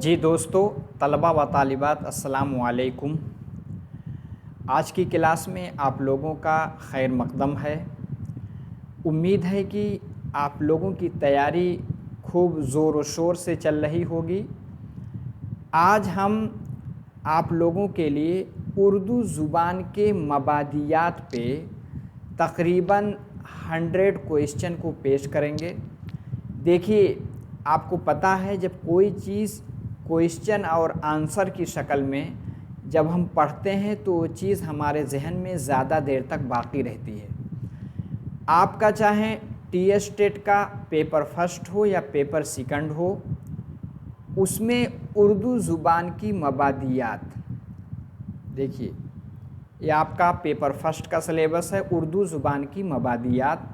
जी दोस्तों, तलबा व तालिबात अस्सलामु अलैकुम। आज की क्लास में आप लोगों का खैर मक़दम है। उम्मीद है कि आप लोगों की तैयारी खूब ज़ोर व शोर से चल रही होगी। आज हम आप लोगों के लिए उर्दू ज़ुबान के मबादियात पे तकरीबन 100 क्वेश्चन को पेश करेंगे। देखिए, आपको पता है जब कोई चीज़ क्वेश्चन और आंसर की शक्ल में जब हम पढ़ते हैं तो वो चीज़ हमारे जहन में ज़्यादा देर तक बाकी रहती है। आपका चाहे टी स्टेट का पेपर फर्स्ट हो या पेपर सेकंड हो, उसमें उर्दू ज़ुबान की मबादियात, देखिए ये आपका पेपर फर्स्ट का सिलेबस है, उर्दू ज़ुबान की मबादियात।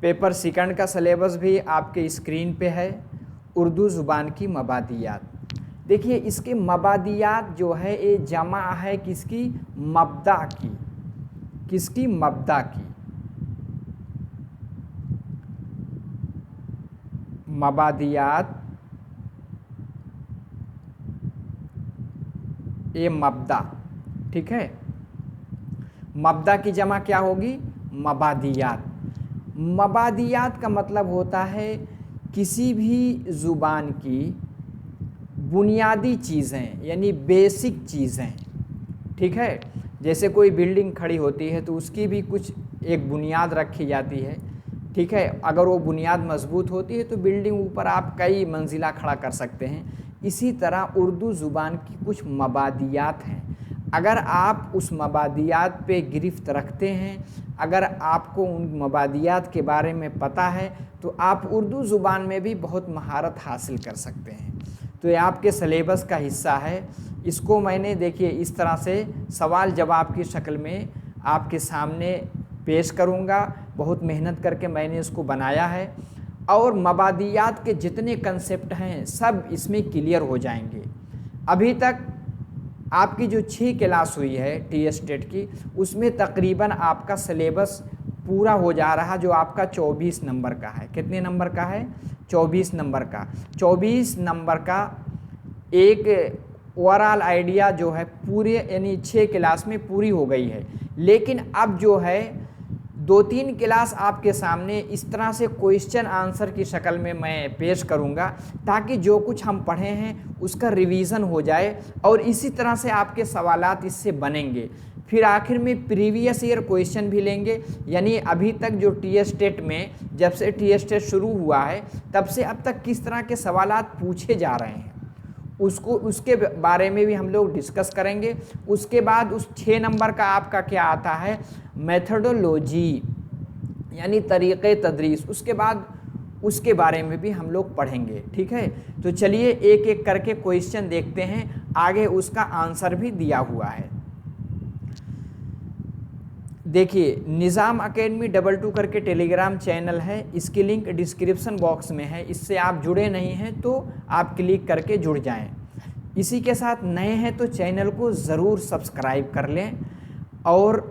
पेपर सेकंड का सिलेबस भी आपके स्क्रीन पे है, उर्दू ज़ुबान की मबादियात। देखिए, इसके मबादियात जो है ये जमा है किसकी? मब्दा की। किसकी? मब्दा की। मबादियात ये मब्दा, ठीक है। मब्दा की जमा क्या होगी? मबादियात। मबादियात का मतलब होता है किसी भी ज़ुबान की बुनियादी चीज़ें, यानी बेसिक चीज़ें, ठीक है। जैसे कोई बिल्डिंग खड़ी होती है तो उसकी भी कुछ एक बुनियाद रखी जाती है, ठीक है। अगर वो बुनियाद मजबूत होती है तो बिल्डिंग ऊपर आप कई मंजिला खड़ा कर सकते हैं। इसी तरह उर्दू ज़ुबान की कुछ मबादियात हैं। अगर आप उस मबादियात पे गिरफ्त रखते हैं, अगर आपको उन मबादियात के बारे में पता है तो आप उर्दू ज़ुबान में भी बहुत महारत हासिल कर सकते हैं। तो ये आपके सिलेबस का हिस्सा है। इसको मैंने, देखिए, इस तरह से सवाल जवाब की शक्ल में आपके सामने पेश करूँगा। बहुत मेहनत करके मैंने इसको बनाया है और मबादियात के जितने कंसेप्ट हैं सब इसमें क्लियर हो जाएंगे। अभी तक आपकी जो 6 क्लास हुई है टी स्टेट की, उसमें तकरीबन आपका सिलेबस पूरा हो जा रहा, जो आपका 24 नंबर का है। कितने नंबर का है? 24 नंबर का। 24 नंबर का एक ओवरऑल आइडिया जो है पूरे, यानी 6 क्लास में पूरी हो गई है। लेकिन अब जो है 2-3 क्लास आपके सामने इस तरह से क्वेश्चन आंसर की शक्ल में मैं पेश करूंगा ताकि जो कुछ हम पढ़े हैं उसका रिवीजन हो जाए और इसी तरह से आपके सवालात इससे बनेंगे। फिर आखिर में प्रीवियस ईयर क्वेश्चन भी लेंगे, यानी अभी तक जो टी स्टेट में, जब से टी स्टेट शुरू हुआ है तब से अब तक किस तरह के सवालात पूछे जा रहे हैं उसके बारे में भी हम लोग डिस्कस करेंगे। उसके बाद उस 6 नंबर का आपका क्या आता है? मेथडोलॉजी, यानी तरीक़े तदरीस। उसके बाद उसके बारे में भी हम लोग पढ़ेंगे, ठीक है। तो चलिए एक एक करके क्वेश्चन देखते हैं, आगे उसका आंसर भी दिया हुआ है। देखिए, निज़ाम अकेडमी 22 करके टेलीग्राम चैनल है, इसकी लिंक डिस्क्रिप्शन बॉक्स में है। इससे आप जुड़े नहीं हैं तो आप क्लिक करके जुड़ जाएं। इसी के साथ नए हैं तो चैनल को ज़रूर सब्सक्राइब कर लें और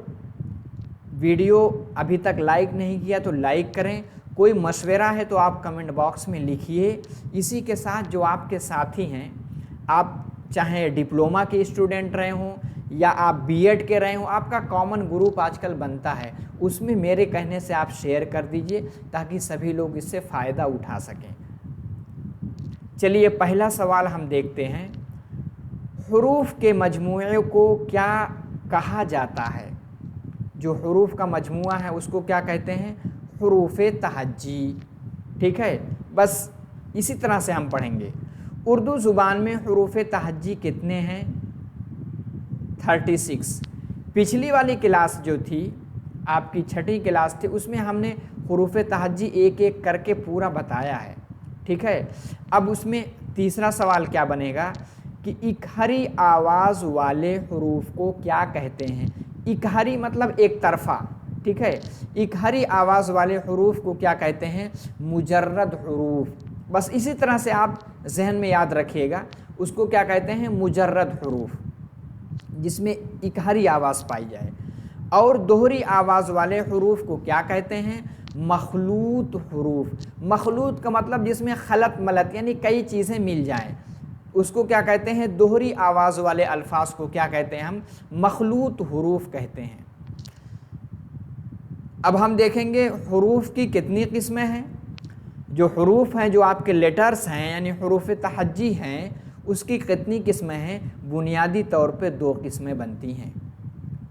वीडियो अभी तक लाइक नहीं किया तो लाइक करें। कोई मशवरा है तो आप कमेंट बॉक्स में लिखिए। इसी के साथ जो आपके साथी हैं, आप चाहे डिप्लोमा के स्टूडेंट रहे हों या आप बीएड के रहे हों, आपका कॉमन ग्रुप आजकल बनता है, उसमें मेरे कहने से आप शेयर कर दीजिए ताकि सभी लोग इससे फ़ायदा उठा सकें। चलिए पहला सवाल हम देखते हैं। हुरूफ के मजमूए को क्या कहा जाता है? जो हुरूफ का मजमुआ है उसको क्या कहते हैं? हुरूफ़े तहज्जी, ठीक है। बस इसी तरह से हम पढ़ेंगे। उर्दू ज़ुबान में हुरूफ़े तहज्जी कितने हैं? 36। पिछली वाली क्लास जो थी, आपकी 6ठी क्लास थी, उसमें हमने हुरूफ़े तहज्जी एक एक करके पूरा बताया है, ठीक है। अब उसमें तीसरा सवाल क्या बनेगा कि इकहरी आवाज़ वाले हुरूफ को क्या कहते हैं? इकहरी मतलब एक तरफा, ठीक है। इकहरी आवाज़ वाले हुरूफ को क्या कहते हैं? मुजर्रद हुरूफ। बस इसी तरह से आप जहन में याद रखिएगा, उसको क्या कहते हैं? मुजर्रद हुरूफ, जिसमें इकहरी आवाज़ पाई जाए। और दोहरी आवाज़ वाले हुरूफ को क्या कहते हैं? मखलूत हुरूफ। मखलूत का मतलब जिसमें खलत मलत, यानी कई चीज़ें मिल जाएं। उसको क्या कहते हैं, दोहरी आवाज़ वाले अल्फाज को क्या कहते हैं हम, मखलूत हुरूफ कहते हैं। अब हम देखेंगे हुरूफ की कितनी किस्में हैं। जो हुरूफ हैं, जो आपके लेटर्स हैं यानी हुरूफ तहज्जी हैं, उसकी कितनी किस्में हैं, बुनियादी तौर पे 2 किस्में बनती हैं।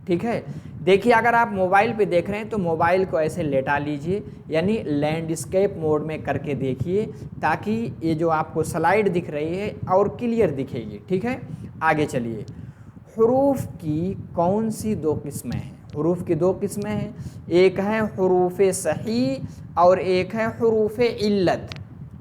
ठीक है, देखिए अगर आप मोबाइल पे देख रहे हैं तो मोबाइल को ऐसे लेटा लीजिए, यानी लैंडस्केप मोड में करके देखिए, ताकि ये जो आपको स्लाइड दिख रही है और क्लियर दिखेगी। ठीक है, आगे चलिए। हुरूफ की कौन सी 2 किस्में हैं? हुरूफ की 2 किस्में हैं, एक है हुरूफ सही और एक है हुरूफ इल्लत।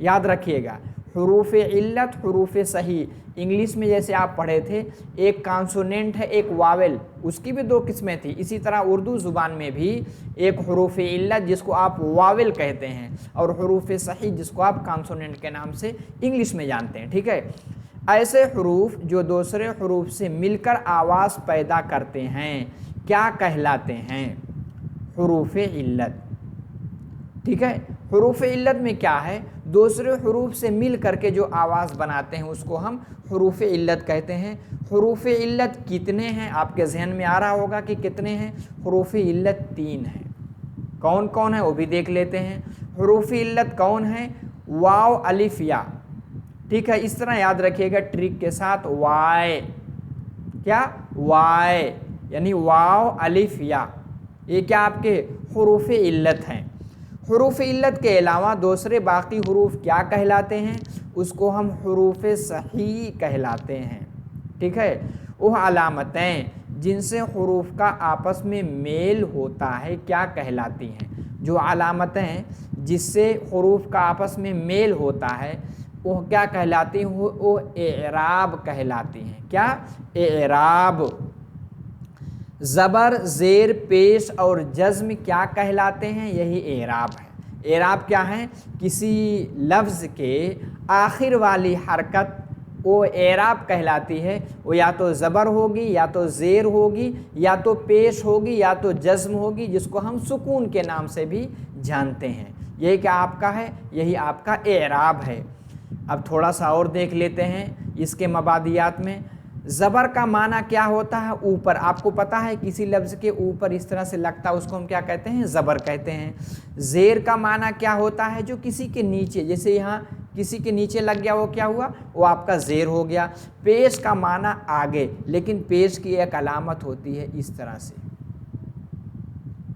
याद रखिएगा, हुरूफ इल्लत, हुरूफ सही। इंग्लिश में जैसे आप पढ़े थे, एक कॉन्सोनेंट है एक वावेल, उसकी भी 2 किस्में थी। इसी तरह उर्दू ज़ुबान में भी एक हुरूफ इल्लत जिसको आप वावेल कहते हैं, और हुरूफ सही जिसको आप कॉन्सोनेंट के नाम से इंग्लिश में जानते हैं। ठीक है, ऐसे हुरूफ जो दूसरे हुरूफ से मिलकर आवाज़ पैदा करते हैं क्या कहलाते हैं? हुरूफ इल्लत। ठीक है, हुरूफ इल्लत में क्या है, दूसरे हुरूफ से मिल करके जो आवाज़ बनाते हैं उसको हम हुरूफ इल्लत कहते हैं। हुरूफ इल्लत कितने हैं? आपके जहन में आ रहा होगा कि कितने हैं। हुरूफ इल्लत 3 हैं। कौन कौन है वो भी देख लेते हैं। हुरूफ इल्लत कौन है? वाव, अलिफ, या। ठीक है, इस तरह याद रखिएगा ट्रिक के साथ। वाय, क्या? वाय यानी वाव, अलिफ, या। ये क्या आपके हुरूफ इल्लत हैं। हुरूफ इल्लत के अलावा दूसरे बाकी हुरूफ क्या कहलाते हैं? उसको हम हुरूफ सही कहलाते हैं। ठीक है, वह अलामतें जिनसे हुरूफ का आपस में मेल होता है क्या कहलाती हैं? जो अलामतें जिससे हुरूफ का आपस में मेल होता है वो क्या कहलाती हैं? वो एराब कहलाती हैं। क्या? एराब। ज़बर, ज़ेर, पेश और जज़्म क्या कहलाते हैं? यही एराब है। एराब क्या है? किसी लफ्ज़ के आखिर वाली हरकत वो एराब कहलाती है। वो या तो ज़बर होगी, या तो ज़ेर होगी, या तो पेश होगी, या तो जज़्म होगी, जिसको हम सुकून के नाम से भी जानते हैं। यही क्या आपका है? यही आपका एराब है। अब थोड़ा सा और देख लेते हैं इसके मबादियात में। ज़बर का माना क्या होता है? ऊपर। आपको पता है किसी लफ्ज़ के ऊपर इस तरह से लगता है उसको हम क्या कहते हैं? ज़बर कहते हैं। ज़ेर का माना क्या होता है? जो किसी के नीचे, जैसे यहाँ किसी के नीचे लग गया वो क्या हुआ? वो आपका ज़ेर हो गया। पेश का माना आगे, लेकिन पेश की एक अलामत होती है इस तरह से।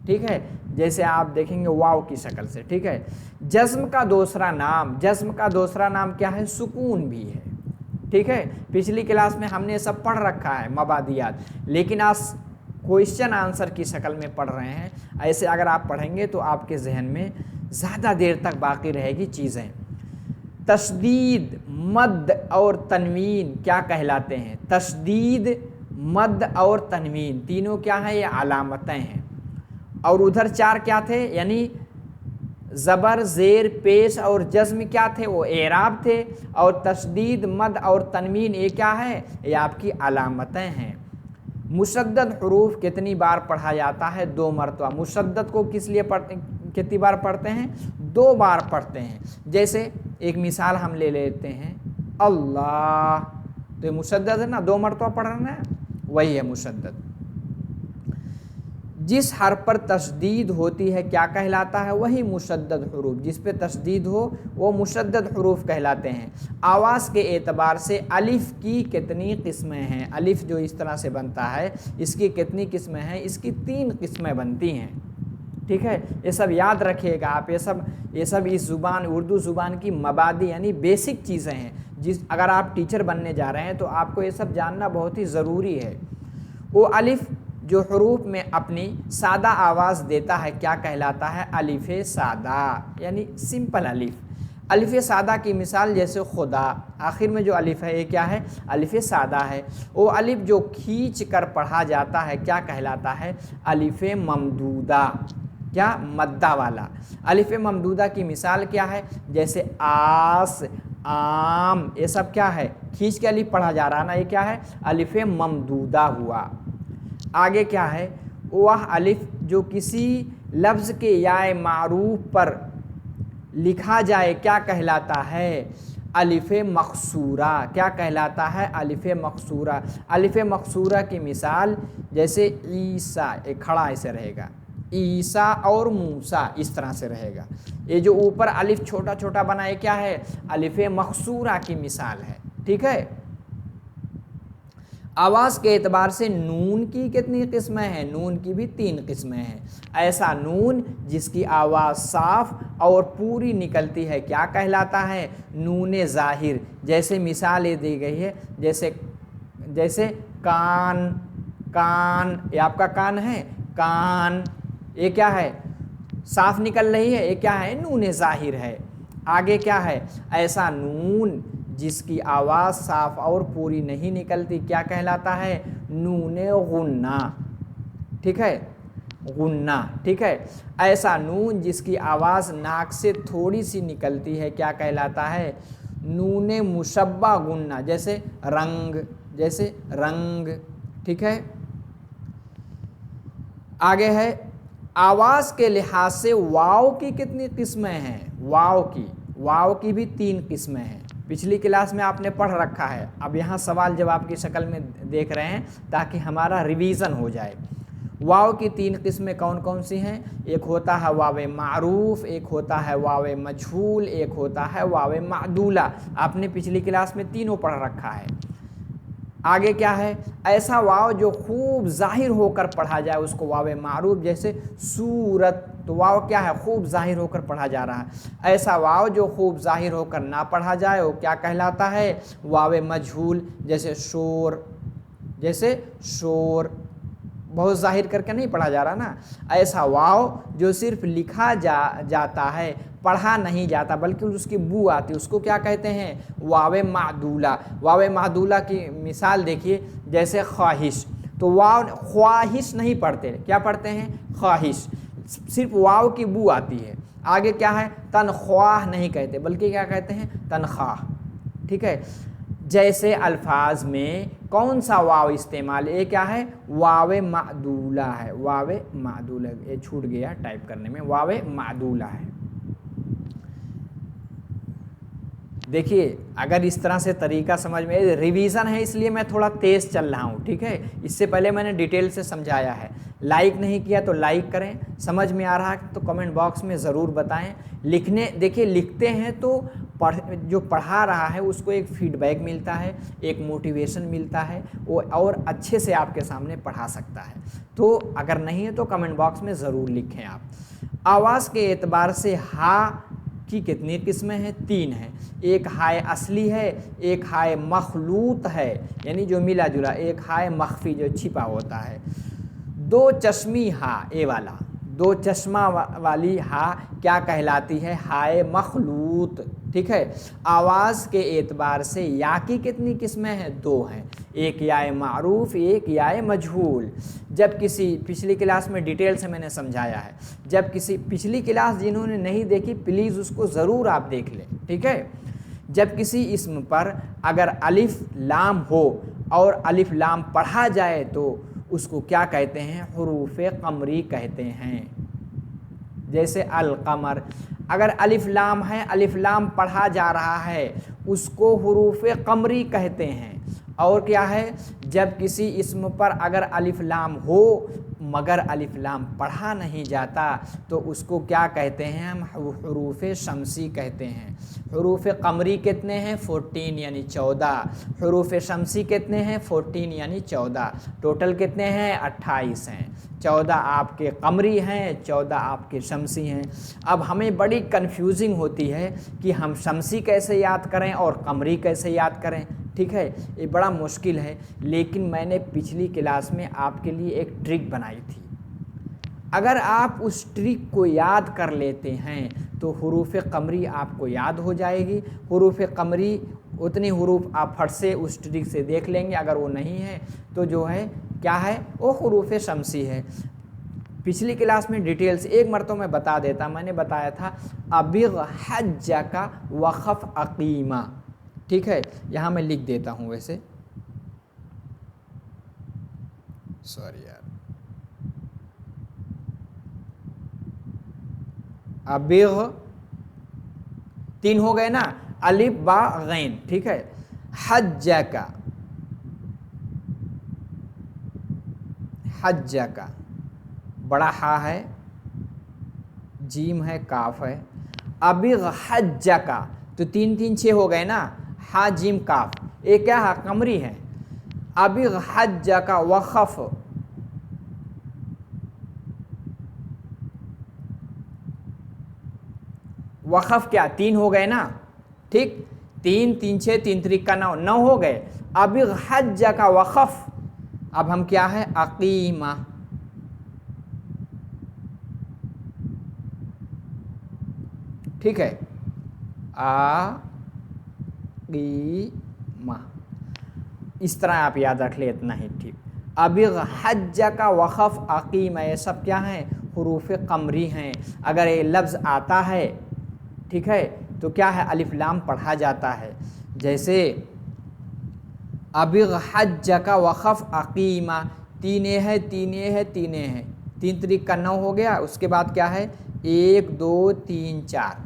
ठीक है, जैसे आप देखेंगे वाव की शक्ल से। ठीक है, जज़्म का दूसरा नाम, जज़्म का दूसरा नाम क्या है? सुकून भी है। ठीक है, पिछली क्लास में हमने सब पढ़ रखा है मबादियात, लेकिन आज क्वेश्चन आंसर की शक्ल में पढ़ रहे हैं। ऐसे अगर आप पढ़ेंगे तो आपके जहन में ज़्यादा देर तक बाकी रहेगी चीज़ें। तशदीद, मद और तनवीन क्या कहलाते हैं? तशदीद, मद और तनवीन तीनों क्या है? ये अलामतें हैं। और उधर 4 क्या थे? यानी ज़बर, ज़ेर, पेश और जज़्म क्या थे? वो एराब थे। और तशदीद, मद और तनवीन ये क्या है? ये आपकी अलामतें हैं। मुशद्दद हुरूफ कितनी बार पढ़ा जाता है? 2 मरतबा। मुशद्दद को किस लिए पढ़ते, कितनी बार पढ़ते हैं? 2 बार पढ़ते हैं। जैसे एक मिसाल हम ले लेते हैं, अल्लाह, तो ये मुशद्दद है ना, 2 मरतबा पढ़ना है, वही है मुशद्दद। जिस हर्फ पर तशदीद होती है क्या कहलाता है? वही मुशद्दद हुरूफ। जिस पे तशदीद हो वो मुशद्दद हुरूफ कहलाते हैं। आवाज़ के एतबार से अलिफ़ की कितनी किस्में हैं? अलिफ़ जो इस तरह से बनता है इसकी कितनी किस्में हैं? इसकी 3 किस्में बनती हैं। ठीक है, ये सब याद रखिएगा आप। ये सब इस ज़ुबान, उर्दू ज़ुबान की मबादी यानी बेसिक चीज़ें हैं। अगर आप टीचर बनने जा रहे हैं तो आपको ये सब जानना बहुत ही ज़रूरी है। वो अलिफ़ जो हुरूफ में अपनी सादा आवाज़ देता है क्या कहलाता है? अलिफ़ सादा यानी सिंपल अलिफ़। अलिफ़ सादा की मिसाल जैसे खुदा, आखिर में जो अलिफ़ है ये क्या है? अलिफ़ सादा है। वो अलिफ़ जो खींच कर पढ़ा जाता है क्या कहलाता है? अलिफ़ ममदूदा। क्या? मद्दा वाला। अलिफ़ ममदूदा की मिसाल क्या है? जैसे आस, आम, ये सब क्या है? खींच के अलिफ़ पढ़ा जा रहा ना, ये क्या है? अलिफ़ ममदूदा हुआ। आगे क्या है? वह अलिफ़ जो किसी लफ्ज़ के या मारूफ पर लिखा जाए क्या कहलाता है? अलिफ मकसूरा। क्या कहलाता है? अलिफ मकसूरा। अलिफ मकसूरा की मिसाल जैसे ईसा, एक खड़ा ऐसे रहेगा, ईसा और मूसा इस तरह से रहेगा। ये जो ऊपर अलिफ छोटा छोटा बना है क्या है? अलिफ मकसूरा की मिसाल है। ठीक है। आवाज़ के एतबार से नून की कितनी किस्में हैं? नून की भी 3 किस्में हैं। ऐसा नून जिसकी आवाज़ साफ और पूरी निकलती है क्या कहलाता है? नून ज़ाहिर। जैसे मिसाल ये दी गई है, जैसे जैसे कान, कान, ये आपका कान है, कान, ये क्या है? साफ निकल रही है, ये क्या है? नून ज़ाहिर है। आगे क्या है? ऐसा नून जिसकी आवाज़ साफ और पूरी नहीं निकलती क्या कहलाता है? नून गुन्ना। ठीक है, गुन्ना। ठीक है। ऐसा नून जिसकी आवाज़ नाक से थोड़ी सी निकलती है क्या कहलाता है? नून मुशब्बा गुन्ना। जैसे रंग, जैसे रंग। ठीक है। आगे है, आवाज़ के लिहाज से वाव की कितनी किस्में हैं? वाव की भी 3 किस्में हैं। पिछली क्लास में आपने पढ़ रखा है, अब यहाँ सवाल जवाब की शक्ल में देख रहे हैं ताकि हमारा रिवीजन हो जाए। वाव की 3 किस्में कौन कौन सी हैं? एक होता है वाव मारूफ, एक होता है वाव मजहूल, एक होता है वाव मादूला। आपने पिछली क्लास में तीनों पढ़ रखा है। आगे क्या है? ऐसा वाव जो खूब जाहिर होकर पढ़ा जाए उसको वाव मारूफ। जैसे सूरत, तो वाव क्या है? खूब जाहिर होकर पढ़ा जा रहा है। ऐसा वाव जो खूब जाहिर होकर ना पढ़ा जाए वो क्या कहलाता है? वाव मजहूल। जैसे शोर, जैसे शोर, बहुत जाहिर करके नहीं पढ़ा जा रहा ना। ऐसा वाव जो सिर्फ लिखा जाता है, पढ़ा नहीं जाता, बल्कि उसकी बू आती है, उसको क्या कहते हैं? वाव मादूला। वाव मादूला की मिसाल देखिए, जैसे ख्वाहिश, तो वाव ख्वाहिश नहीं पढ़ते, क्या पढ़ते हैं? ख्वाहिश। सिर्फ वाव की बू आती है। आगे क्या है? तनख्वाह नहीं कहते, बल्कि क्या कहते हैं? तनख्वाह। ठीक है। जैसे अल्फाज में कौन सा वाव इस्तेमाल? ये क्या है? वाव मादूला है। वाव मादूला, ये छूट गया टाइप करने में, वाव मादूला है। देखिए, अगर इस तरह से तरीका समझ में, रिवीजन है इसलिए मैं थोड़ा तेज़ चल रहा हूँ। ठीक है। इससे पहले मैंने डिटेल से समझाया है। लाइक नहीं किया तो लाइक करें, समझ में आ रहा है तो कमेंट बॉक्स में ज़रूर बताएं। लिखने, देखिए लिखते हैं तो जो पढ़ा रहा है उसको एक फीडबैक मिलता है, एक मोटिवेशन मिलता है, वो और अच्छे से आपके सामने पढ़ा सकता है। तो अगर नहीं है तो कमेंट बॉक्स में ज़रूर लिखें आप। आवाज़ के एतबार से हा की कितनी किस्में हैं? 3 हैं। एक हाय असली है, एक हाय मखलूत है यानी जो मिला जुला, एक हाय मख्फी जो छिपा होता है। 2 चश्मी हा, ए वाला 2 चश्मा वाली हा क्या कहलाती है? हाय मखलूत। ठीक है। आवाज़ के एतबार से या की कितनी किस्में हैं? 2 हैं। एक याय मारूफ, एक याय मजहूल। जब किसी, पिछली क्लास में डिटेल से मैंने समझाया है, जब किसी, पिछली क्लास जिन्होंने नहीं देखी प्लीज़ उसको ज़रूर आप देख लें। ठीक है। जब किसी इस्म पर अगर अलिफ लाम हो और अलिफ लाम पढ़ा जाए तो उसको क्या कहते हैं? हुरूफ कमरी कहते हैं। जैसे अल-कमर, अगर अलिफ लाम है, अलिफ लाम पढ़ा जा रहा है, उसको हुरूफ कमरी कहते हैं। और क्या है? जब किसी इस्म पर अगर अलिफ लाम हो मगर अलिफ लाम पढ़ा नहीं जाता तो उसको क्या कहते हैं? हम हुरूफ शमसी कहते हैं। हुरूफ कमरी कितने हैं? 14 यानी 14। हुरूफ शमसी कितने हैं? 14 यानी 14। टोटल कितने हैं? 28 हैं। 14 आपके कमरी हैं, 14 आपके शमसी हैं। अब हमें बड़ी कन्फ्यूजिंग होती है कि हम शमसी कैसे याद करें और कमरी कैसे याद करें। ठीक है, ये बड़ा मुश्किल है, लेकिन मैंने पिछली क्लास में आपके लिए एक ट्रिक बनाई थी। अगर आप उस ट्रिक को याद कर लेते हैं तो हुरूफ कमरी आपको याद हो जाएगी। हुरूफ कमरी उतनी हुरूफ आप फट से उस ट्रिक से देख लेंगे। अगर वो नहीं है तो जो है क्या है? वो हुरूफ शमसी है। पिछली क्लास में डिटेल से एक मरतबा मैं बता देता, मैंने बताया था अबिग हज का वक़फ़ अकीमा। ठीक है, यहाँ मैं लिख देता हूँ, वैसे सॉरी यार, अबिग 3 हो गए ना। अलिफ बा गैन, ठीक है। हज्जका, हज्जका, बड़ा हा है, जीम है, काफ है। अबिग हज्जका, तो 3 3 6 हो गए ना, हा जीम काफ, ये क्या है, कमरी है। अबिग हज्जका वखफ, वखफ क्या 3 हो गए ना, ठीक, 3 3 6 3 3 का 9 9 हो गए। अबिग हज्जका वखफ, अब हम क्या है, अकीमा, ठीक है, अकीमा, इस तरह आप याद रख ले, इतना ही ठीक। अबिग हज्जका वखफ अकीमा, ये सब क्या है, हुरूफ कमरी हैं। अगर ये लफ्ज़ आता है, ठीक है, तो क्या है, अलिफ लाम पढ़ा जाता है। जैसे अबिग हज्जका वखफ अकीमा, 3 है 3 है 3 है, 3 3 का 9 हो गया। उसके बाद क्या है, 1 2 3 4,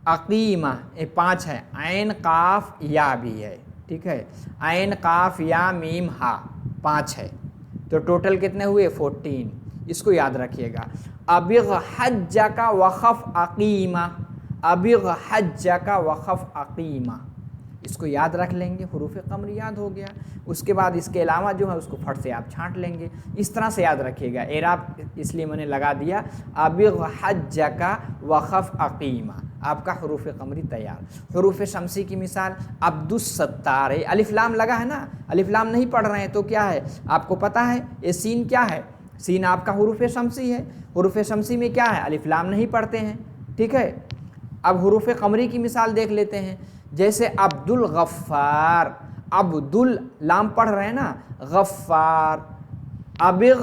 अकीमा ये 5 है। ऐन काफ या भी है, ठीक है, ऐन काफ या मीम हा 5 है, तो टोटल कितने हुए, 14। इसको याद रखिएगा। अबिग हज्जका वखफ अकीमा, अबिग हज्जका वखफ अकीमा, इसको याद रख लेंगे, हुरूफ कमर याद हो गया। उसके बाद इसके अलावा जो है उसको फट से आप छांट लेंगे, इस तरह से याद रखिएगा। एराब इसलिए मैंने लगा दिया, अबिग हज्जका वखफ अकीमा, आपका हुरूफ कमरी तैयार। हुरूफ शमसी की मिसाल, अब्दुस्सत्तार, अलिफ लाम लगा है ना, अलिफ लाम नहीं पढ़ रहे हैं तो क्या है, आपको पता है ये सीन क्या है, सीन आपका हुरूफ शमसी है। हुरूफ शमसी में क्या है, अलिफ लाम नहीं पढ़ते हैं, ठीक है। अब हुरूफ कमरी की मिसाल देख लेते हैं। जैसे अब्दुल गफ्फार, अब्दुल लाम पढ़ रहे हैं ना, गफ्फार। अबिग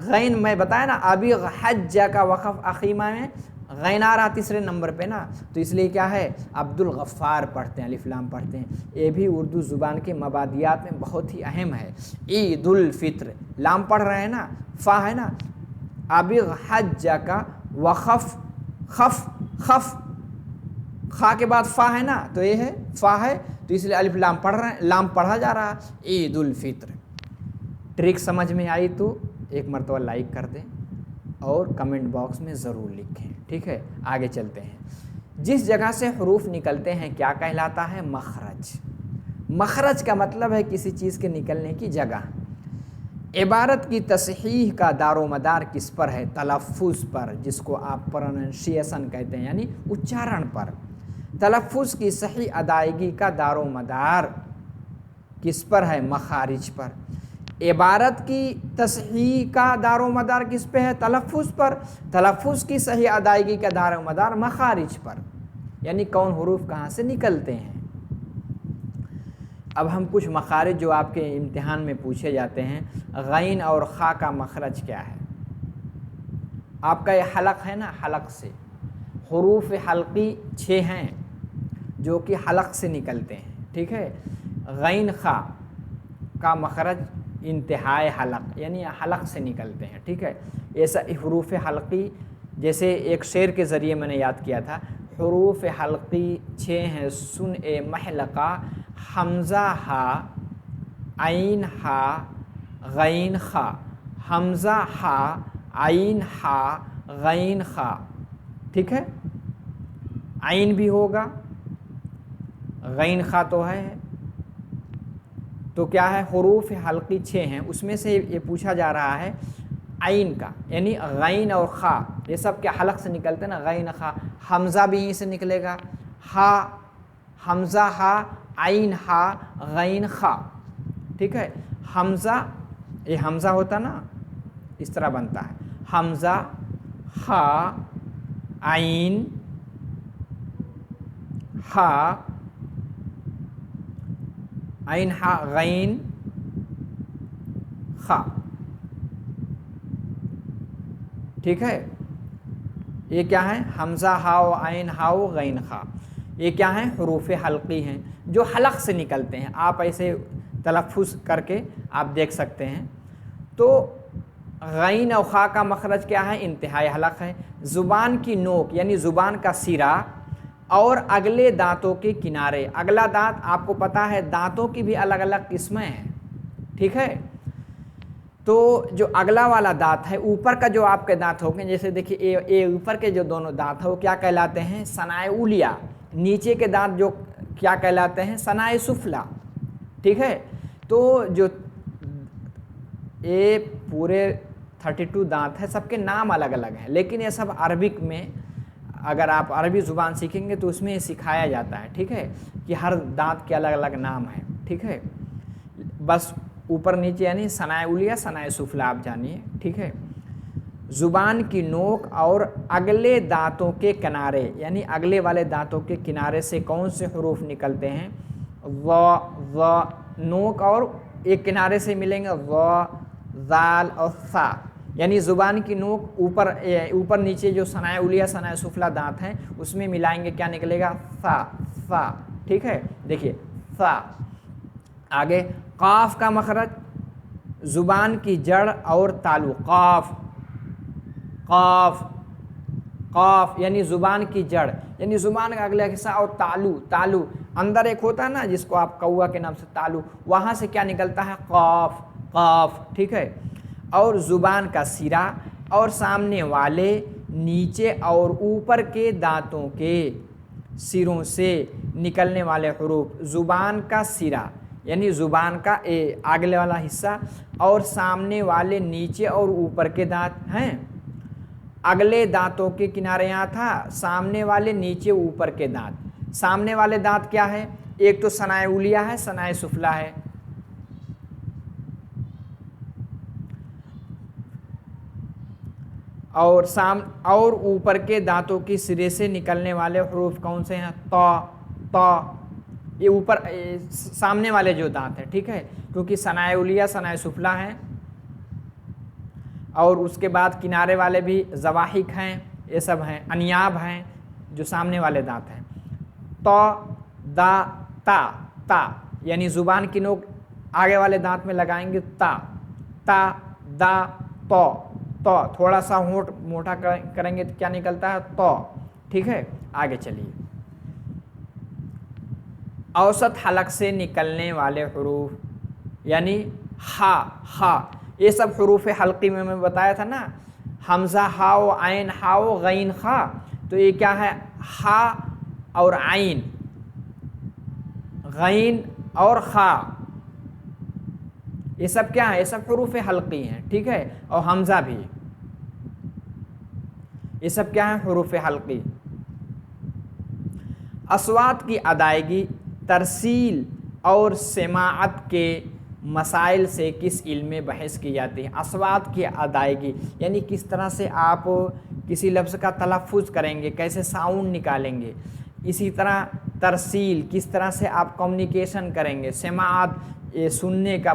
गैन मैं बताया ना, अबिग हज्जका वखफ अकीमा में गैन आ रहा तीसरे नंबर पे ना, तो इसलिए क्या है, अब्दुल गफ्फार पढ़ते हैं, अलिफ लाम पढ़ते हैं। ये भी उर्दू ज़ुबान के मबादियात में बहुत ही अहम है। ईद उल फित्र, लाम पढ़ रहे हैं ना, फ़ा है ना, अबिग हज्जका वखफ खफ खफ, खा के बाद फ़ा है ना, तो ये है फ़ा है, तो इसलिए अलिफ लाम पढ़ रहे हैं, लाम पढ़ा जा रहा है। ईद उल फित्र। ट्रिक समझ में आई तो एक मरतबा लाइक कर दें और कमेंट बॉक्स में ज़रूर लिखें, ठीक है। आगे चलते हैं। जिस जगह से हरूफ निकलते हैं क्या कहलाता है, मखरज। मखरज का मतलब है किसी चीज़ के निकलने की जगह। इबारत की तसहीह का दारोमदार किस पर है, तलफ़्फ़ुज़ पर, जिसको आप प्रोनंसिएशन कहते हैं, यानी उच्चारण पर। तलफ़्फ़ुज़ की सही अदायगी का दारोमदार किस पर है, मखारिज पर। इबारत की तसहीह का दारोमदार किस पे है, तलफ़्फ़ुज़ पर। तलफ़्फ़ुज़ की सही अदायगी का दारोमदार मखारिज पर, यानी कौन हुरूफ कहाँ से निकलते हैं। अब हम कुछ मखारिज जो आपके इम्तिहान में पूछे जाते हैं। गैन और खा का मखरज क्या है, आपका ये हलक है ना, हलक से हुरूफ हल्की 6 हैं जो कि हलक से निकलते हैं, ठीक है। गैन खा का मखरज इंतहाए हलक, यानी हलक से निकलते हैं, ठीक है। ऐसा हुरूफ हल्की, जैसे एक शेर के ज़रिए मैंने याद किया था, हुरूफ हल्की 6 हैं, सुन ए महलका, हमज़ा हा, आइन हा, गैन खा। हमज़ा हा, आइन हा, गैन खा, ठीक है। आइन भी होगा, गैन खा तो है, तो क्या है, हुरूफ हल्की 6 हैं, उसमें से ये पूछा जा रहा है आइन का, यानी गैन और खा ये सब क्या हलक से निकलते हैं ना, गैन खा। हमज़ा भी यहीं से निकलेगा, हा, हमज़ा हा, आइन हा, गैन खा, ठीक है। हमज़ा, ये हमज़ा होता ना, इस तरह बनता है, हमज़ा हा, आइन हा, आइन हा, गैन खा, ठीक है। ये क्या है, हमज़ा हाओ, आइन हाओ, गैन खा, ये क्या है, हुरूफ हल्की हैं जो हलक से निकलते हैं। आप ऐसे तलफ़्फ़ुज़ करके आप देख सकते हैं। तो गैन और खा का मखरज क्या है, इंतहाई हलक है। ज़ुबान की नोक यानी ज़ुबान का सिरा और अगले दांतों के किनारे। अगला दांत आपको पता है दांतों की भी अलग अलग किस्में हैं, ठीक है। तो जो अगला वाला दांत है, ऊपर का जो आपके दांत होंगे, जैसे देखिए ए ऊपर के जो दोनों दांत है वो क्या कहलाते हैं, सनाए उलिया। नीचे के दांत जो क्या कहलाते हैं, सनाए सुफला, ठीक है। तो जो ये पूरे 32 दांत है, सबके नाम अलग अलग हैं, लेकिन ये सब अरबिक में, अगर आप अरबी ज़ुबान सीखेंगे तो उसमें सिखाया जाता है, ठीक है, कि हर दांत के अलग अलग नाम हैं, ठीक है। बस ऊपर नीचे यानी सनाए उलिया सनाए सुफला आप जानिए, ठीक है। ज़ुबान की नोक और अगले दांतों के किनारे यानी अगले वाले दांतों के किनारे से कौन से हरूफ निकलते हैं, व नोक और एक किनारे से मिलेंगे व, ज़ाल और सा। यानी ज़ुबान की नोक ऊपर नीचे जो सनाए उलिया सनाए सुफला दांत हैं उसमें मिलाएंगे, क्या निकलेगा, सा, ठीक है। देखिए सा। आगे काफ का मखरज, ज़ुबान की जड़ और तालु, काफ काफ काफ यानी ज़ुबान की जड़ यानी ज़ुबान का अगला हिस्सा, और तालु अंदर एक होता है ना जिसको आप कौआ के नाम से तालु, वहाँ से क्या निकलता है, काफ काफ, ठीक है। और ज़ुबान का सिरा और सामने वाले नीचे और ऊपर के दांतों के सिरों से निकलने वाले हरूफ, ज़ुबान का सिरा यानी ज़ुबान का आगे वाला हिस्सा और सामने वाले नीचे और ऊपर के दांत हैं। अगले दांतों के किनारे यहाँ था, सामने वाले नीचे ऊपर के दांत। सामने वाले दांत क्या है, एक तो सनाए उलिया है, सनाए सुफला है, और ऊपर के दांतों के सिरे से निकलने वाले हरूफ कौन से हैं, त। ये ऊपर सामने वाले जो दांत हैं, ठीक है, क्योंकि सनाए उलिया सनाए सुफला हैं, और उसके बाद किनारे वाले भी जवाहिक हैं, ये सब हैं, अनियाब हैं जो सामने वाले दांत हैं। तो दा ता यानी ज़ुबान की नोक आगे वाले दांत में लगाएंगे, ता दा तो थोड़ा सा होंठ मोटा करेंगे तो क्या निकलता है, तो, ठीक है। आगे चलिए, औसत हलक से निकलने वाले हरूफ यानी हा, ये सब हरूफ हल्की में मैं बताया था ना, हमज़ा हाओ आइन हाओ गैन खा, तो ये क्या है, हा और आइन, गैन और खा, ये सब क्या है, ये सब हरूफ हल्की हैं, ठीक है। और हमज़ा भी, ये सब क्या है, हरूफ हल्की। अस्वात की अदायगी, तरसील और समाअत के मसाइल से किस इल्म में बहस की जाती है। अस्वात की अदायगी यानी किस तरह से आप किसी लफ्ज़ का तलफ़्फ़ुज़ करेंगे, कैसे साउंड निकालेंगे। इसी तरह तरसील, किस तरह से आप कम्युनिकेशन करेंगे। समाअत, ये सुनने का,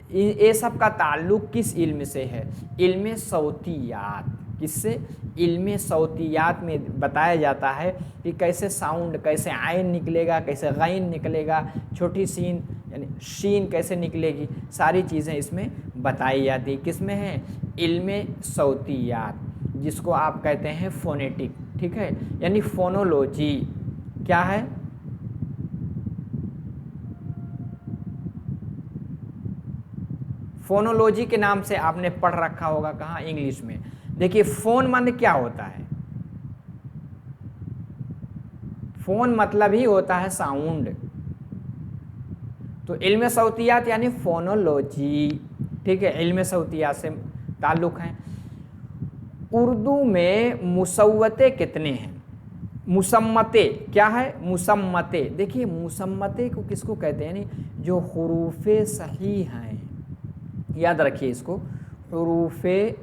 ये सब का ताल्लुक़ किस इल्म से है, इल्म सौतियात। किससे, इल्म सौतियात में बताया जाता है कि कैसे साउंड, कैसे आइन निकलेगा, कैसे गैन निकलेगा, छोटी सीन यानी शीन कैसे निकलेगी, सारी चीज़ें इसमें बताई जाती है। किस में है, इल्म सौतियात, जिसको आप कहते हैं फोनेटिक, ठीक है, यानी फोनोलॉजी क्या है, फोनोलॉजी के नाम से आपने पढ़ रखा होगा, कहाँ, इंग्लिश में। देखिए फ़ोन माने क्या होता है, फ़ोन मतलब ही होता है साउंड, तो इल्म सौतियात यानी फोनोलॉजी, ठीक है, इल्म सौतियात से ताल्लुक़ है। उर्दू में मुसव्वते कितने हैं, मुसम्मते क्या है, मुसम्मते। देखिए मुसम्मते को किसको कहते हैं, यानी जो हुरूफ़े सही हैं, याद रखिए इसको, हुरूफ़े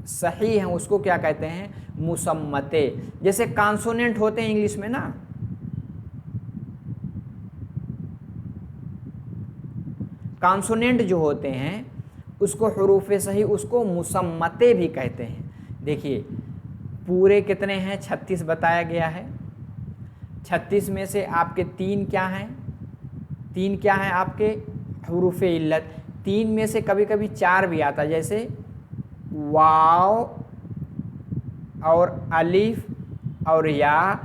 सही हैं उसको क्या कहते हैं, मुसम्मते। जैसे कॉन्सोनेंट होते हैं इंग्लिश में ना, कॉन्सोनेंट जो होते हैं उसको हुरूफ़े सही, उसको मुसम्मते भी कहते हैं। देखिए पूरे कितने हैं, 36 बताया गया है। 36 में से आपके 3 क्या हैं, 3 क्या हैं आपके हुरूफ़े इल्लत। 3 में से कभी कभी 4 भी आता है, जैसे वाव और अलिफ और या,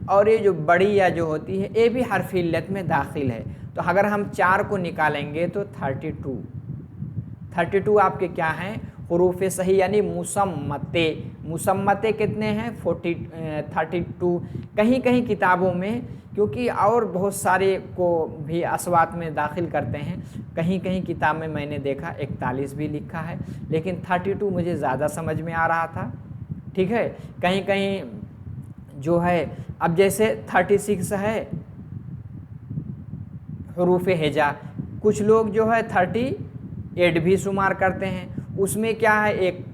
और ये जो बड़ी या जो होती है ये भी हर्फ इल्लत में दाखिल है। तो अगर हम 4 को निकालेंगे तो 32 आपके क्या हैं, हुरूफ सही यानी मुसम्मते। मुसम्मते कितने हैं, 32। कहीं कहीं किताबों में, क्योंकि और बहुत सारे को भी अस्वात में दाखिल करते हैं, कहीं कहीं किताब में मैंने देखा 41 भी लिखा है, लेकिन 32 मुझे ज़्यादा समझ में आ रहा था। ठीक है, कहीं कहीं जो है, अब जैसे 36 है हुरूफ हेजा, कुछ लोग जो है 38 भी शुमार करते हैं, उसमें क्या है एक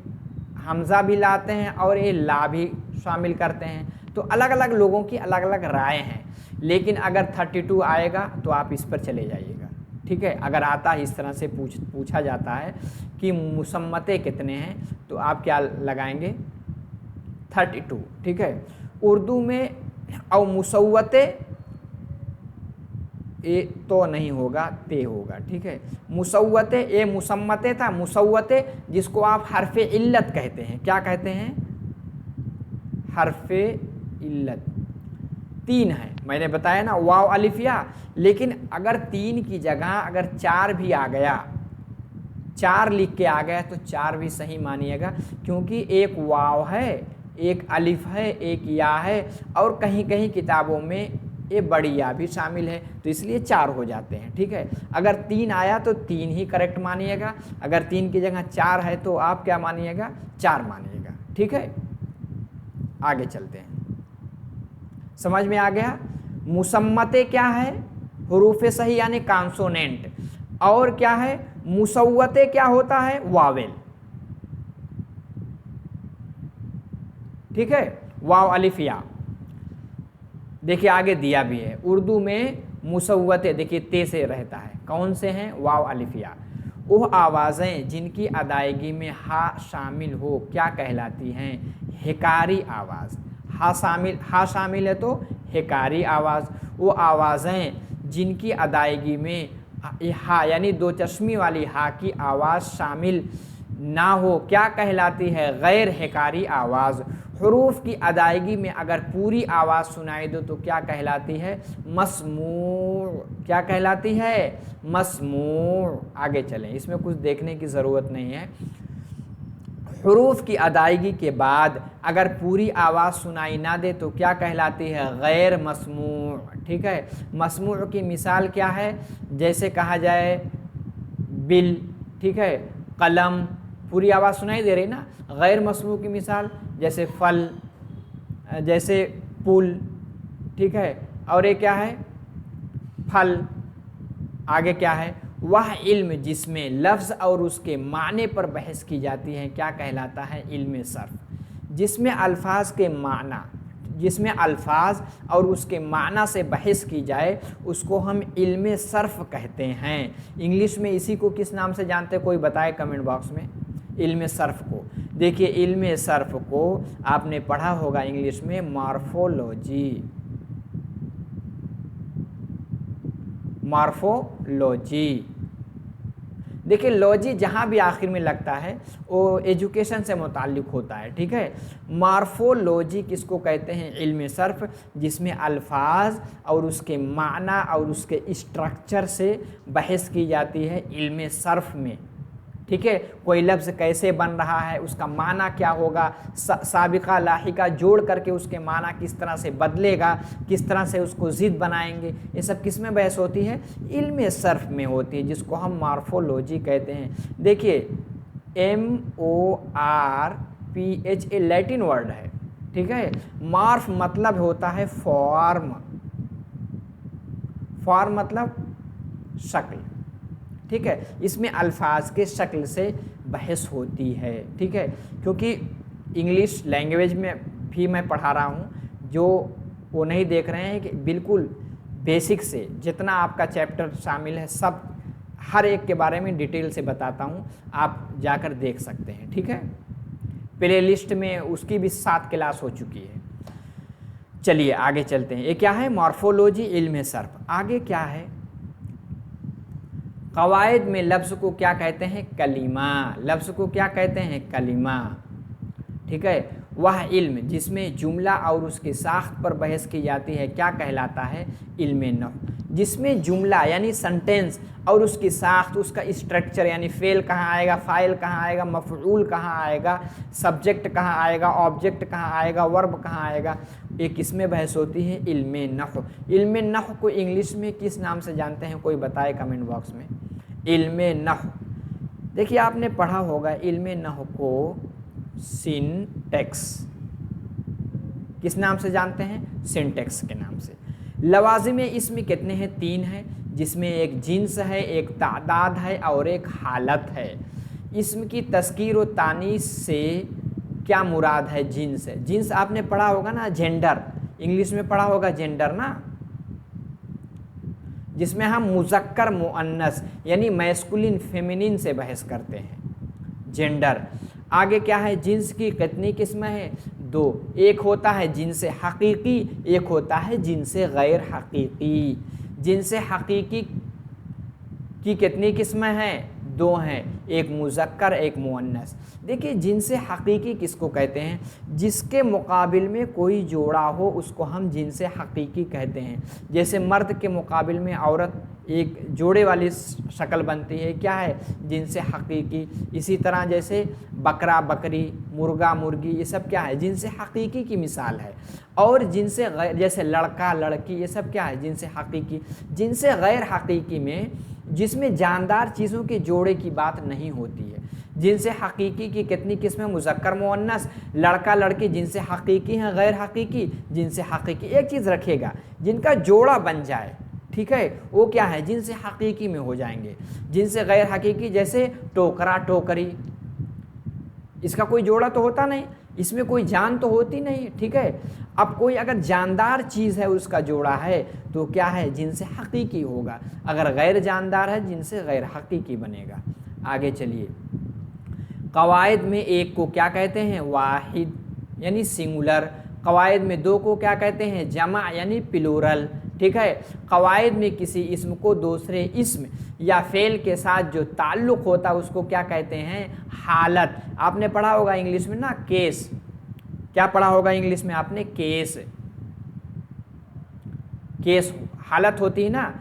हमज़ा भी लाते हैं और ये ला भी शामिल करते हैं। तो अलग अलग लोगों की अलग अलग राय हैं, लेकिन अगर 32 आएगा तो आप इस पर चले जाइएगा। ठीक है, अगर आता है इस तरह से पूछा जाता है कि मुसम्मते कितने हैं, तो आप क्या लगाएंगे, 32। ठीक है, उर्दू में और मुसव्वते ए तो नहीं होगा, ते होगा। ठीक है, मुसव्वते, ए मुसम्मते था, मुसव्वते जिसको आप हर्फे इल्लत कहते हैं। क्या कहते हैं, हर्फे इल्लत 3 है, मैंने बताया ना, वाव अलिफ या। लेकिन अगर 3 की जगह अगर 4 भी आ गया, 4 लिख के आ गया तो 4 भी सही मानिएगा, क्योंकि एक वाव है, एक अलिफ है, एक या है, और कहीं कहीं किताबों में ये बड़ी या भी शामिल है, तो इसलिए 4 हो जाते हैं। ठीक है, अगर 3 आया तो 3 ही करेक्ट मानिएगा, अगर 3 की जगह 4 है तो आप क्या मानिएगा, 4 मानिएगा। ठीक है, आगे चलते हैं, समझ में आ गया। मुसम्मते क्या है, हुरूफ सही यानी कॉन्सोनेंट, और क्या है मुसव्वते क्या होता है, वावेल। ठीक है, वाव अलिफ या। देखिए आगे दिया भी है, उर्दू में मुसव्वते देखिए ते से रहता है, कौन से हैं, वाव अलिफ या। वह आवाज़ें जिनकी अदायगी में हा शामिल हो क्या कहलाती हैं, हिकारी आवाज़। हा शामिल है तो हिकारी आवाज़। वो आवाज़ें जिनकी अदायगी में हा यानी 2 चश्मी वाली हा की आवाज़ शामिल ना हो क्या कहलाती है, गैर हिकारी आवाज़। हुरूफ की अदायगी में अगर पूरी आवाज़ सुनाई दो तो क्या कहलाती है, मस्मूअ। क्या कहलाती है, मस्मूअ। आगे चलें, इसमें कुछ देखने की ज़रूरत नहीं है। हुरूफ की अदायगी के बाद अगर पूरी आवाज़ सुनाई ना दे तो क्या कहलाती है, गैर मस्मूअ। ठीक है, मस्मूअ की मिसाल क्या है, जैसे कहा जाए बिल, ठीक है, कलम, पूरी आवाज़ सुनाई दे रही ना। गैर मस्मूअ की मिसाल जैसे फल, जैसे पुल, ठीक है, और ये क्या है, फल। आगे क्या है, वह इल्म जिसमें लफ्ज़ और उसके माने पर बहस की जाती है क्या कहलाता है, इल्म सर्फ। जिसमें अल्फाज के माना, जिसमें अल्फाज और उसके माना से बहस की जाए उसको हम इल्म सर्फ कहते हैं। इंग्लिश में इसी को किस नाम से जानते हैं, कोई बताए कमेंट बॉक्स में, इल्म सर्फ को। देखिए इल्म सर्फ को आपने पढ़ा होगा इंग्लिश में मॉर्फोलॉजी, मॉर्फोलॉजी। देखिए लॉजी जहाँ भी आखिर में लगता है वो एजुकेशन से मुताल्लिक होता है। ठीक है, मॉर्फोलॉजी किसको कहते हैं, इल्म सर्फ, जिसमें अल्फाज और उसके माना और उसके स्ट्रक्चर से बहस की जाती है इल्म सर्फ में। ठीक है, कोई लफ्ज़ कैसे बन रहा है, उसका माना क्या होगा, साबिका लाहिका जोड़ करके उसके माना किस तरह से बदलेगा, किस तरह से उसको ज़िद बनाएंगे, ये सब किस में बहस होती है, इल्म सर्फ में होती है, जिसको हम मॉर्फोलॉजी कहते हैं। देखिए MORPH ए लैटिन वर्ड है। ठीक है, मॉर्फ मतलब होता है फॉर्म, फॉर्म मतलब शक्ल। ठीक है, इसमें अल्फाज के शक्ल से बहस होती है। ठीक है, क्योंकि इंग्लिश लैंग्वेज में भी मैं पढ़ा रहा हूँ, जो वो नहीं देख रहे हैं कि बिल्कुल बेसिक से जितना आपका चैप्टर शामिल है सब हर एक के बारे में डिटेल से बताता हूँ, आप जाकर देख सकते हैं। ठीक है, प्ले लिस्ट में उसकी भी 7 क्लास हो चुकी है। चलिए आगे चलते हैं, ये क्या है, मॉर्फोलॉजी इल्म सर्फ। आगे क्या है, कवायद में लफ्ज़ को क्या कहते हैं? कलिमा। लफ्ज़ को क्या कहते हैं? कलिमा। ठीक है। वह इल्म जिसमें जुमला और उसकी साख्त पर बहस की जाती है क्या कहलाता है? इल्म नहव। जिसमें जुमला यानी सेंटेंस और उसकी साख्त, उसका स्ट्रक्चर यानी फेल कहाँ आएगा, फ़ाइल कहाँ आएगा, मफ़ऊल कहाँ आएगा, सब्जेक्ट कहाँ आएगा, ऑब्जेक्ट कहाँ आएगा, वर्ब कहाँ आएगा, ये किसमें बहस होती है? इल्म नहव। इल्म नहव को इंग्लिश में किस नाम से जानते हैं? कोई बताए कमेंट बॉक्स में। इल्म नहव, देखिए आपने पढ़ा होगा इल्म नहव को सिंटैक्स, किस नाम से जानते हैं? सिंटैक्स के नाम से। लवाजिम इस्म कितने हैं? 3 हैं, जिसमें एक जिन्स है, एक तादाद है और एक हालत है। इस्म की तस्कीर और तानीस से क्या मुराद है? जिन्स है। जिन्स आपने पढ़ा होगा ना, जेंडर, इंग्लिश में पढ़ा होगा जेंडर ना, जिसमें हम मुज़क्कर मुअन्नस यानी मैस्कुलिन फेमिनिन से बहस करते हैं, जेंडर। आगे क्या है? जिन्स की कितनी किस्में हैं? 2। एक होता है जिन्स हकीकी, एक होता है जिन्स गैर हकीकी। जिन्स हकीकी की कितनी किस्में हैं? 2 हैं, एक मुज़क्कर एक मुअन्नस। देखिए जिन्स हकीकी किसको कहते हैं? जिसके मुकाबिल में कोई जोड़ा हो उसको हम जिन्स हकीकी कहते हैं। जैसे मर्द के मुकाबिल में औरत एक जोड़े वाली शक्ल बनती है, क्या है? जिन्स हकीकी। इसी तरह जैसे बकरा बकरी, मुर्गा मुर्गी, ये सब क्या है? जिन्स हकीकी की मिसाल है। और जिन्स जैसे लड़का लड़की, ये सब क्या है? जिन्स हकीकी। जिन्स गैर हकीकी में जिसमें जानदार चीज़ों के जोड़े की बात नहीं होती है। जिनसे हकीकी की कितनी किस्में? मुज़क्कर मुअन्नस, लड़का लड़की जिनसे हकीकी हैं, गैर हकीकी जिनसे हकीकी। एक चीज़ रखिएगा, जिनका जोड़ा बन जाए, ठीक है, वो क्या है? जिनसे हकीकी में हो जाएंगे। जिनसे गैर हकीकी जैसे टोकरा टोकरी, इसका कोई जोड़ा तो होता नहीं, इसमें कोई जान तो होती नहीं, ठीक है। अब कोई अगर जानदार चीज़ है उसका जोड़ा है तो क्या है? जिनसे हकीकी होगा। अगर गैर जानदार है जिनसे गैर हकीकी बनेगा। आगे चलिए, कवायद में एक को क्या कहते हैं? वाहिद यानी सिंगुलर। कवायद में 2 को क्या कहते हैं? जमा यानी प्लूरल, ठीक है। कवायद में किसी इस्म को दूसरे इस्म या फेल के साथ जो ताल्लुक़ होता है उसको क्या कहते हैं? हालत। आपने पढ़ा होगा इंग्लिश में ना केस, क्या पढ़ा होगा इंग्लिश में आपने? केस। केस हालत होती है ना,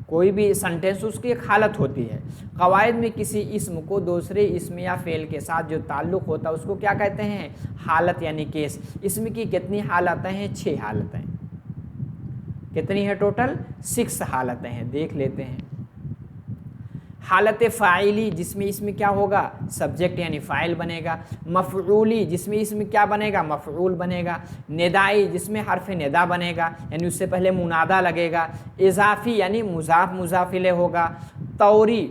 कोई भी सेंटेंस उसकी एक हालत होती है। कवायद में किसी इस्म को दूसरे इस्म या फेल के साथ जो ताल्लुक़ होता है उसको क्या कहते हैं? हालत यानी केस। इस्म की कितनी हालतें हैं? 6 हालतें। कितनी है टोटल? 6 हालतें हैं, देख लेते हैं। हालत फ़ाइली जिसमें इसमें क्या होगा? सब्जेक्ट यानी फ़ाइल बनेगा। मफ़ऊली जिसमें इसमें क्या बनेगा? मफ़ऊल बनेगा। निदाई जिसमें हर्फ निदा बनेगा यानी उससे पहले मुनादा लगेगा। इज़ाफ़ी यानी मुज़ाफ़ मुज़ाफ़िले होगा। तौरी,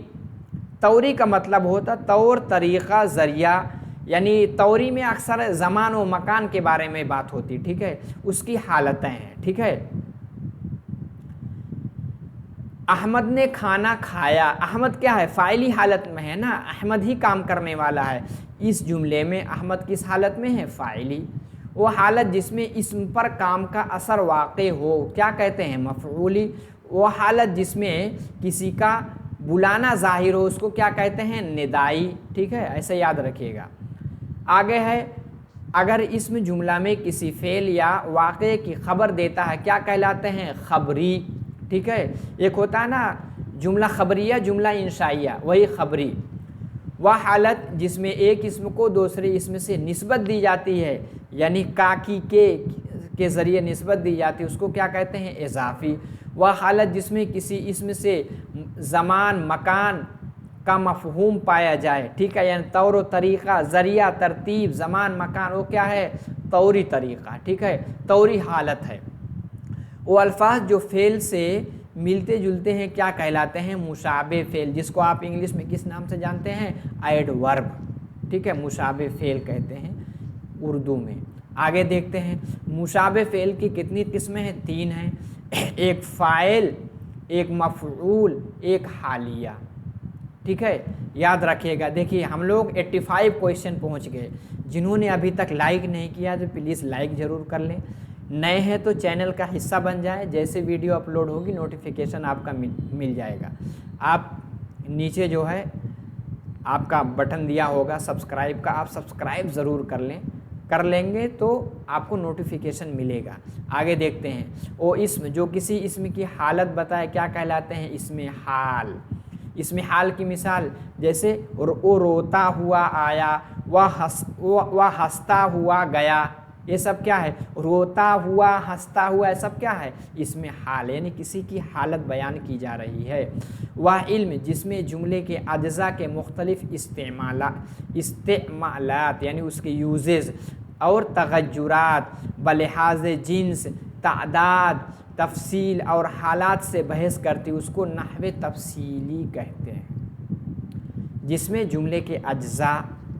तौरी का मतलब होता तौर तरीक़ा ज़रिया, यानी तौरी में अक्सर ज़मान व मकान के बारे में बात होती, ठीक है, उसकी हालतें हैं, ठीक है। अहमद ने खाना खाया, अहमद क्या है? फ़ाइली हालत में है ना, अहमद ही काम करने वाला है। इस जुमले में अहमद किस हालत में है? फ़ाइली। वो हालत जिसमें इस्म पर काम का असर वाक़े हो क्या कहते हैं? मफ़ऊली। वो हालत जिसमें किसी का बुलाना ज़ाहिर हो उसको क्या कहते हैं? निदाई, ठीक है, ऐसे याद रखिएगा। आगे है, अगर इस्म जुमला में किसी फ़ेल या वाक़े की ख़बर देता है क्या कहलाते हैं? ख़बरी, ठीक है। एक होता है ना जुमला ख़बरिया, जुमला इंशाइया, वही ख़बरी। वह हालत जिसमें एक इस्म को दूसरे इस्म से निस्बत दी जाती है, यानी काकी के ज़रिए निस्बत दी जाती है, उसको क्या कहते हैं? इज़ाफ़ी। वह हालत जिसमें किसी इस्म से ज़मान मकान का मफ़हूम पाया जाए, ठीक है, यानी तौर व तरीक़ा, ज़रिया, तरतीब, ज़मान मकान, वो क्या है? तौरी तरीक़ा, ठीक है, तौरी हालत है। वो अल्फाज जो फ़ेल से मिलते जुलते हैं क्या कहलाते हैं? मुशाबे फ़ेल, जिसको आप इंग्लिश में किस नाम से जानते हैं? एडवर्ब, ठीक है, मुशाबे फ़ेल कहते हैं उर्दू में। आगे देखते हैं, मुशाबे फ़ेल की कितनी किस्में हैं? 3 हैं, एक फ़ाइल, एक मफ़ऊल, एक हालिया, ठीक है, याद रखिएगा। देखिए हम लोग 85 क्वेश्चन पहुँच गए। जिन्होंने अभी तक लाइक नहीं किया तो प्लीज़ लाइक ज़रूर कर लें। नए हैं तो चैनल का हिस्सा बन जाए, जैसे वीडियो अपलोड होगी नोटिफिकेशन आपका मिल जाएगा। आप नीचे जो है आपका बटन दिया होगा सब्सक्राइब का, आप सब्सक्राइब ज़रूर कर लेंगे तो आपको नोटिफिकेशन मिलेगा। आगे देखते हैं। वो इसम जो किसी इसम की हालत बताए क्या कहलाते हैं? इसमें हाल। इसमें हाल की मिसाल जैसे वो रोता हुआ आया, वह हंसता हुआ गया, ये सब क्या है? रोता हुआ, हंसता हुआ, ये सब क्या है? इसमें हाल, यानी किसी की हालत बयान की जा रही है। वह इल्म जिसमें जुमले के अज्जा के मुख्तलिफ इस्तेमालात यानी उसके यूजेज और तगज्जुरात बलिहाज जिन्स, तादाद, तफसील और हालात से बहस करती, उसको नहवे तफसीली कहते हैं। जिसमें जुमले के अज्जा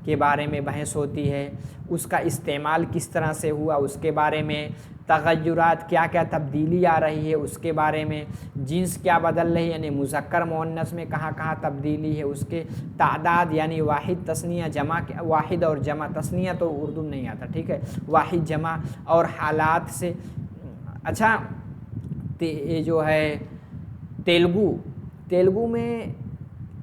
के बारे में बहस होती है, उसका इस्तेमाल किस तरह से हुआ उसके बारे में, तगज्जुरात क्या क्या तब्दीली आ रही है उसके बारे में, जिन्स क्या बदल रही है यानी मुज़क्कर मुअन्नस में कहाँ कहाँ तब्दीली है उसके, तादाद यानी वाहिद तस्निया जमा, वाहिद और जमा, तस्निया तो उर्दू में नहीं आता, ठीक है, वाहिद जमा, और हालात से। अच्छा, ये जो है तेलुगु में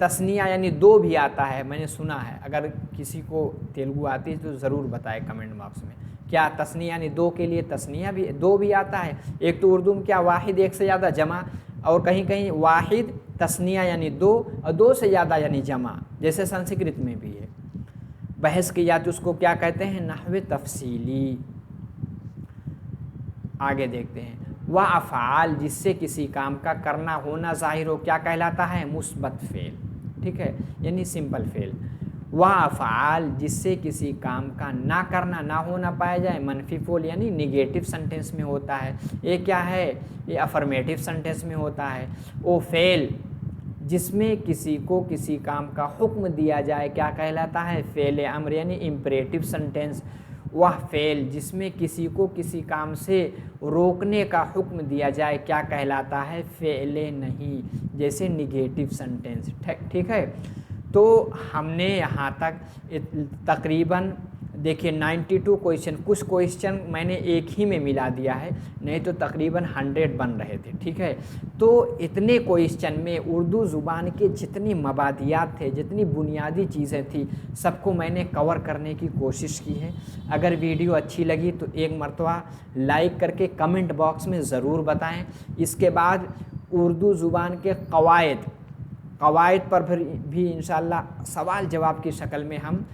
तस्निया यानी दो भी आता है, मैंने सुना है। अगर किसी को तेलुगु आती है तो ज़रूर बताएं कमेंट बॉक्स में, क्या तस्निया यानी दो के लिए तस्निया भी दो भी आता है? एक तो उर्दू में क्या वाहिद एक से ज़्यादा जमा, और कहीं कहीं वाहिद तस्निया यानी दो, और दो से ज़्यादा यानी जमा, जैसे संस्कृत में भी है। बहस की जाती उसको क्या कहते हैं? नहवे तफसीली। आगे देखते हैं। वह अफ़आल जिससे किसी काम का करना होना ज़ाहिर हो क्या कहलाता है? मुस्बत फ़ेल, ठीक है, यानी सिंपल फ़ेल। वह अफ़आल जिससे किसी काम का ना करना ना होना पाया जाए मनफी फ़ेल यानी निगेटिव सेंटेंस में होता है। ये क्या है? ये अफर्मेटिव सेंटेंस में होता है। वो फ़ेल जिसमें किसी को किसी काम का हुक्म दिया जाए क्या कहलाता है? फ़ेल अम्र यानी इम्परेटिव सेंटेंस। वह फ़ेल जिसमें किसी को किसी काम से रोकने का हुक्म दिया जाए क्या कहलाता है? फ़ेल नहीं, जैसे निगेटिव सेंटेंस, ठीक है। तो हमने यहाँ तक तकरीबन देखिए 92 क्वेश्चन, कुछ क्वेश्चन मैंने एक ही में मिला दिया है, नहीं तो तकरीबन 100 बन रहे थे, ठीक है। तो इतने क्वेश्चन में उर्दू ज़ुबान के जितनी मबादियात थे, जितनी बुनियादी चीज़ें थी, सबको मैंने कवर करने की कोशिश की है। अगर वीडियो अच्छी लगी तो एक मरतबा लाइक करके कमेंट बॉक्स में ज़रूर बताएँ। इसके बाद उर्दू ज़ुबान के कवायद पर भी इंशाअल्लाह सवाल जवाब की शक्ल में हम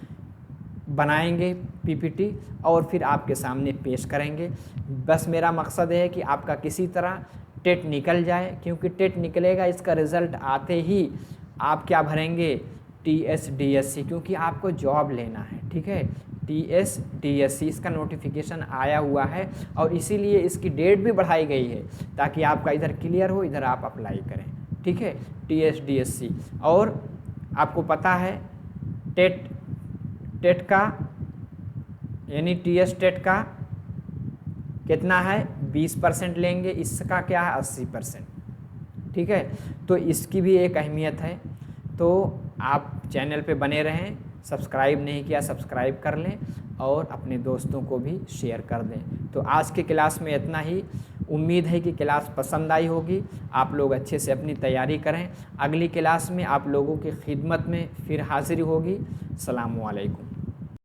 बनाएंगे पीपीटी और फिर आपके सामने पेश करेंगे। बस मेरा मकसद है कि आपका किसी तरह टेट निकल जाए, क्योंकि टेट निकलेगा इसका रिज़ल्ट आते ही आप क्या भरेंगे? TSDSC, क्योंकि आपको जॉब लेना है, ठीक है। TSDSC इसका नोटिफिकेशन आया हुआ है और इसीलिए इसकी डेट भी बढ़ाई गई है ताकि आपका इधर क्लियर हो, इधर आप अप्लाई करें, ठीक है। TSDSC, और आपको पता है टेट का यानी TS टेट का कितना है? 20% लेंगे, इसका क्या है? 80%, ठीक है। तो इसकी भी एक अहमियत है। तो आप चैनल पे बने रहें, सब्सक्राइब नहीं किया सब्सक्राइब कर लें और अपने दोस्तों को भी शेयर कर दें। तो आज के क्लास में इतना ही। उम्मीद है कि क्लास पसंद आई होगी, आप लोग अच्छे से अपनी तैयारी करें। अगली क्लास में आप लोगों की खिदमत में फिर हाजिर होगी। अस्सलामु अलैकुम।